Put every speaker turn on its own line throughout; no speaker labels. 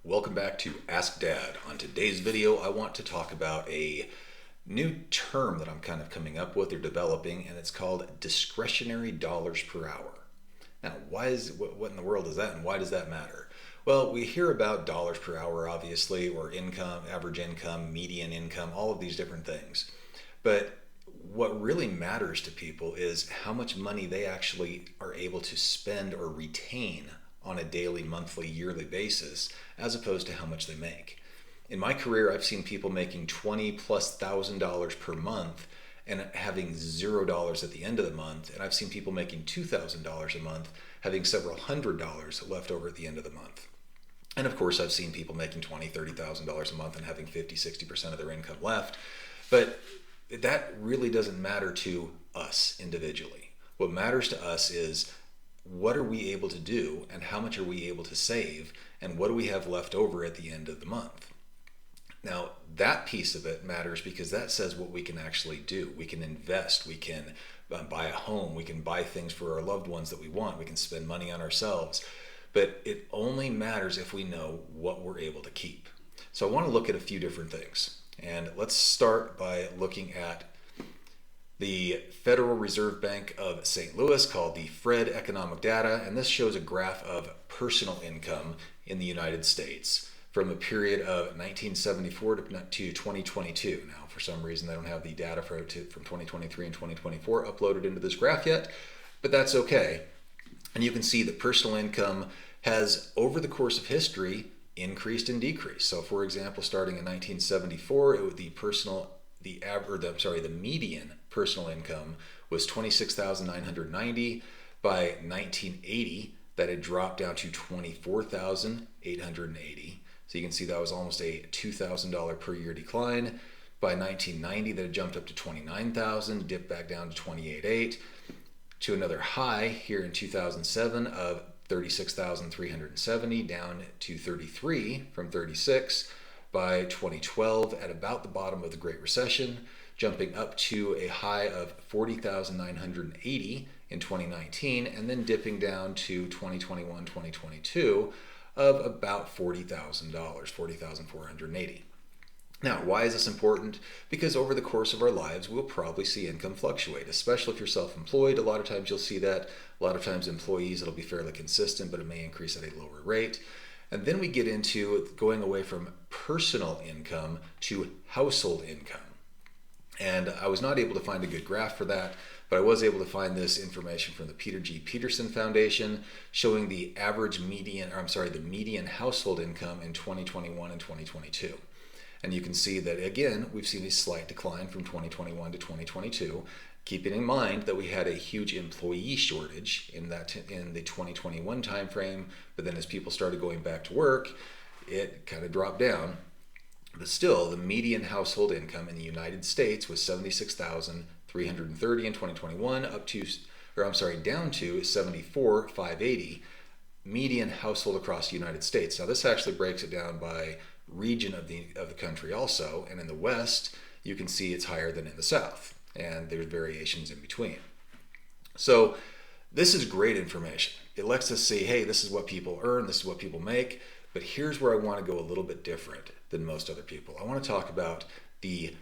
Welcome back to Ask Dad. On today's video, I want to talk about a new term that I'm kind of coming up with or developing, and it's called discretionary dollars per hour. Now, what in the world is that, and why does that matter? Well, we hear about dollars per hour, obviously, or income, average income, median income, all of these different things. But what really matters to people is how much money they actually are able to spend or retain on a daily, monthly, yearly basis, as opposed to how much they make. In my career, I've seen people making $20,000+ per month and having $0 at the end of the month, and I've seen people making $2,000 a month having several $100s left over at the end of the month. And of course, I've seen people making $20,000, $30,000 a month and having 50-60% of their income left. But that really doesn't matter to us individually. What matters to us is, what are we able to do, and how much are we able to save, and what do we have left over at the end of the month? Now, that piece of it matters because that says what we can actually do. We can invest, we can buy a home, we can buy things for our loved ones that we want, we can spend money on ourselves. But it only matters if we know what we're able to keep. So I want to look at a few different things. And let's start by looking at the Federal Reserve Bank of St. Louis, called the Fred Economic Data, and this shows a graph of personal income in the United States from the period of 1974 to 2022. Now, for some reason, they don't have the data from 2023 and 2024 uploaded into this graph yet, but that's okay. And you can see that personal income has, over the course of history, increased and decreased. So, for example, starting in 1974, the median personal income was $26,990. By 1980, that had dropped down to $24,880. So you can see that was almost a $2,000 per year decline. By 1990, that had jumped up to $29,000, dipped back down to $28,800, to another high here in 2007 of $36,370, down to $33 from $36. By 2012, at about the bottom of the Great Recession, jumping up to a high of $40,980 in 2019, and then dipping down to 2021, 2022 of about $40,000, $40,480. Now, why is this important? Because over the course of our lives, we'll probably see income fluctuate, especially if you're self-employed. A lot of times you'll see that. A lot of times employees, it'll be fairly consistent, but it may increase at a lower rate. And then we get into going away from personal income to household income. And I was not able to find a good graph for that, but I was able to find this information from the Peter G. Peterson Foundation, showing the median household income in 2021 and 2022. And you can see that, again, we've seen a slight decline from 2021 to 2022, keeping in mind that we had a huge employee shortage in the 2021 timeframe, but then as people started going back to work, it kind of dropped down. But still, the median household income in the United States was $76,330 in 2021, down to $74,580 median household across the United States. Now, this actually breaks it down by region of the country also, and in the West, you can see it's higher than in the South, and there's variations in between. So this is great information. It lets us see, hey, this is what people earn, this is what people make, but here's where I want to go a little bit different than most other people. I want to talk about the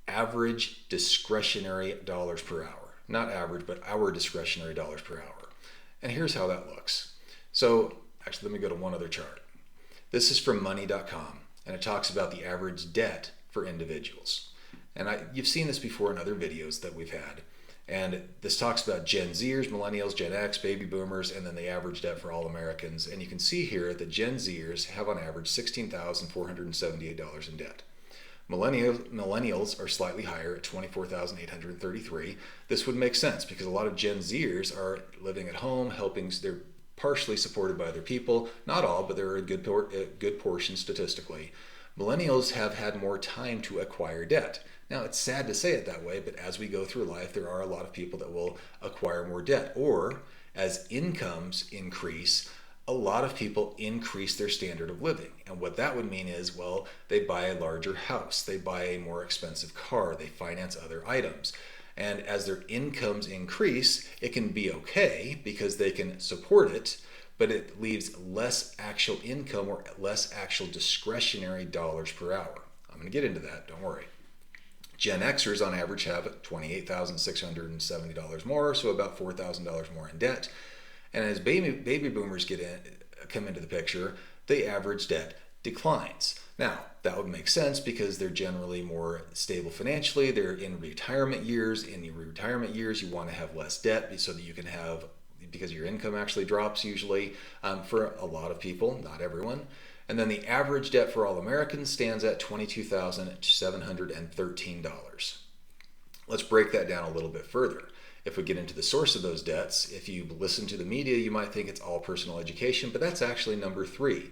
average discretionary dollars per hour. Not average, but our discretionary dollars per hour. And here's how that looks. So actually, let me go to one other chart. This is from money.com, and it talks about the average debt for individuals. And you've seen this before in other videos that we've had. And this talks about Gen Zers, Millennials, Gen X, Baby Boomers, and then the average debt for all Americans. And you can see here that Gen Zers have on average $16,478 in debt. Millennials are slightly higher at $24,833. This would make sense because a lot of Gen Zers are living at home, they're partially supported by other people. Not all, but they're a good portion statistically. Millennials have had more time to acquire debt. Now, it's sad to say it that way, but as we go through life, there are a lot of people that will acquire more debt. Or, as incomes increase, a lot of people increase their standard of living. And what that would mean is, well, they buy a larger house, they buy a more expensive car, they finance other items. And as their incomes increase, it can be okay because they can support it, but it leaves less actual income or less actual discretionary dollars per hour. I'm going to get into that, don't worry. Gen Xers on average have $28,670 more, so about $4,000 more in debt. And as baby boomers come into the picture, the average debt declines. Now, that would make sense because they're generally more stable financially. They're in retirement years. In your retirement years, you want to have less debt so that you can have, because your income actually drops usually for a lot of people, not everyone. And then the average debt for all Americans stands at $22,713. Let's break that down a little bit further. If we get into the source of those debts, if you listen to the media, you might think it's all personal education, but that's actually number 3.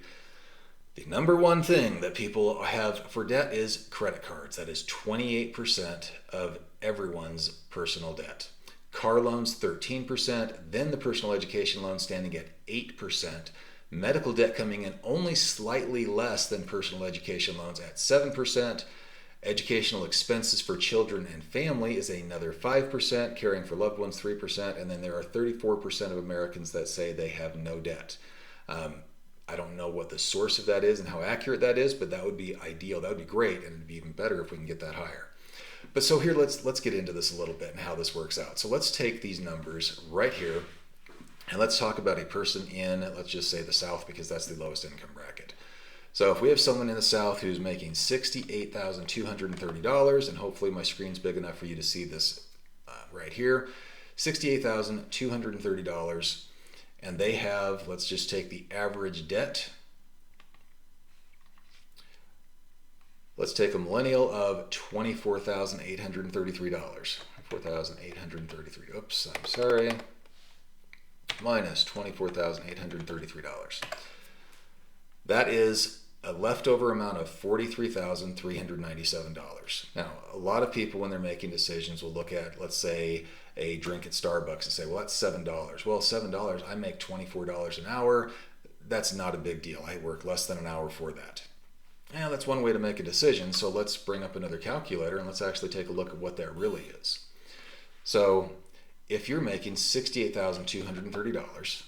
The number one thing that people have for debt is credit cards. That is 28% of everyone's personal debt. Car loans, 13%, then the personal education loan standing at 8%. Medical debt coming in only slightly less than personal education loans at 7%. Educational expenses for children and family is another 5%, caring for loved ones 3%, and then there are 34% of Americans that say they have no debt. I don't know what the source of that is and how accurate that is, but that would be ideal. That would be great, and it'd be even better if we can get that higher. But so here, let's get into this a little bit and how this works out. So let's take these numbers right here, and let's talk about a person in, let's just say the South, because that's the lowest income bracket. So if we have someone in the South who's making $68,230, and hopefully my screen's big enough for you to see this right here, $68,230, and they have, let's just take the average debt. Let's take a millennial of $24,833. $24,833. Oops, I'm sorry. Minus $24,833. That is a leftover amount of $43,397. Now, a lot of people when they're making decisions will look at, let's say, a drink at Starbucks and say, well, that's $7. Well, $7, I make $24 an hour. That's not a big deal. I work less than an hour for that. Yeah, that's one way to make a decision. So let's bring up another calculator and let's actually take a look at what that really is. So if you're making $68,230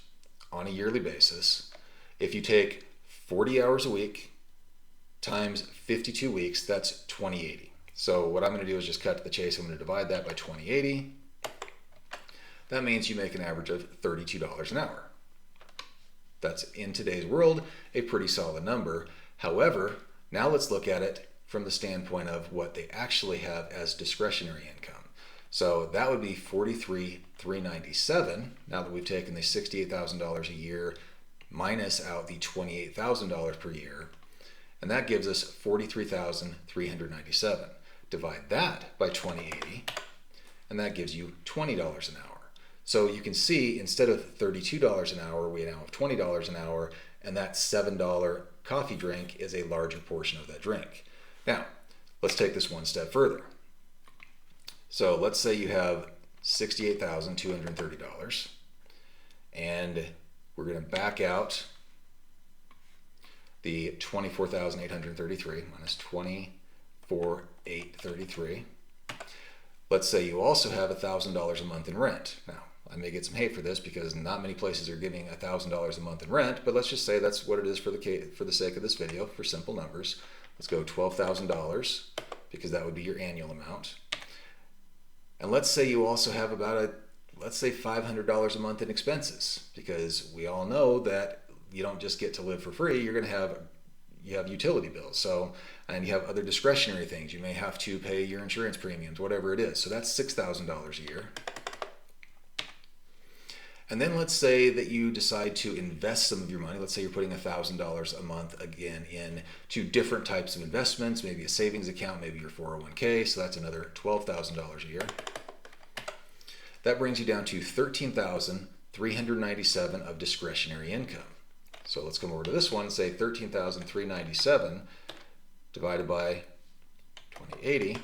on a yearly basis, if you take 40 hours a week times 52 weeks, that's 2080. So what I'm going to do is just cut to the chase. I'm going to divide that by 2080. That means you make an average of $32 an hour. That's, in today's world, a pretty solid number. However, now let's look at it from the standpoint of what they actually have as discretionary income. So that would be $43,397. Now that we've taken the $68,000 a year minus out the $28,000 per year, and that gives us $43,397. Divide that by 2080, and that gives you $20 an hour. So you can see instead of $32 an hour, we now have $20 an hour, and that $7 coffee drink is a larger portion of that drink. Now, let's take this one step further. So let's say you have $68,230, and we're going to back out the $24,833 minus $24,833. Let's say you also have $1,000 a month in rent. Now, I may get some hate for this because not many places are giving $1,000 a month in rent, but let's just say that's what it is for the sake of this video, for simple numbers. Let's go $12,000 because that would be your annual amount. And let's say you also have about let's say $500 a month in expenses, because we all know that you don't just get to live for free. You have utility bills, and you have other discretionary things. You may have to pay your insurance premiums, whatever it is. So that's $6,000 a year. And then let's say that you decide to invest some of your money. Let's say you're putting $1,000 a month again into different types of investments, maybe a savings account, maybe your 401k. So that's another $12,000 a year. That brings you down to $13,397 of discretionary income. So let's come over to this one and say $13,397 divided by 2080.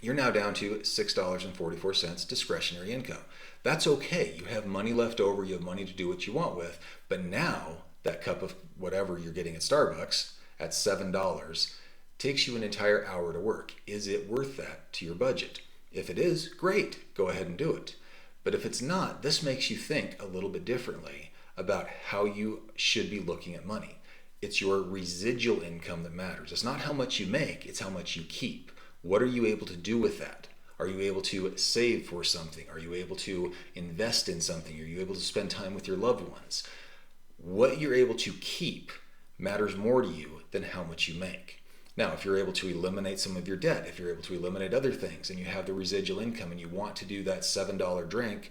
You're now down to $6.44 discretionary income. That's okay. You have money left over. You have money to do what you want with. But now that cup of whatever you're getting at Starbucks at $7 takes you an entire hour to work. Is it worth that to your budget? If it is, great. Go ahead and do it. But if it's not, this makes you think a little bit differently about how you should be looking at money. It's your residual income that matters. It's not how much you make, it's how much you keep. What are you able to do with that? Are you able to save for something? Are you able to invest in something? Are you able to spend time with your loved ones? What you're able to keep matters more to you than how much you make. Now, if you're able to eliminate some of your debt, if you're able to eliminate other things, and you have the residual income and you want to do that $7 drink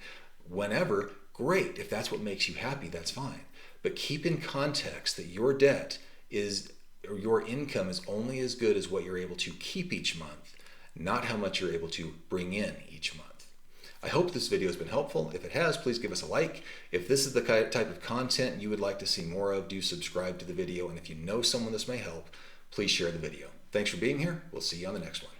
whenever, great. If that's what makes you happy, that's fine. But keep in context that your debt is, or your income is only as good as what you're able to keep each month, not how much you're able to bring in each month. I hope this video has been helpful. If it has, please give us a like. If this is the type of content you would like to see more of, do subscribe to the video. And if you know someone this may help, please share the video. Thanks for being here. We'll see you on the next one.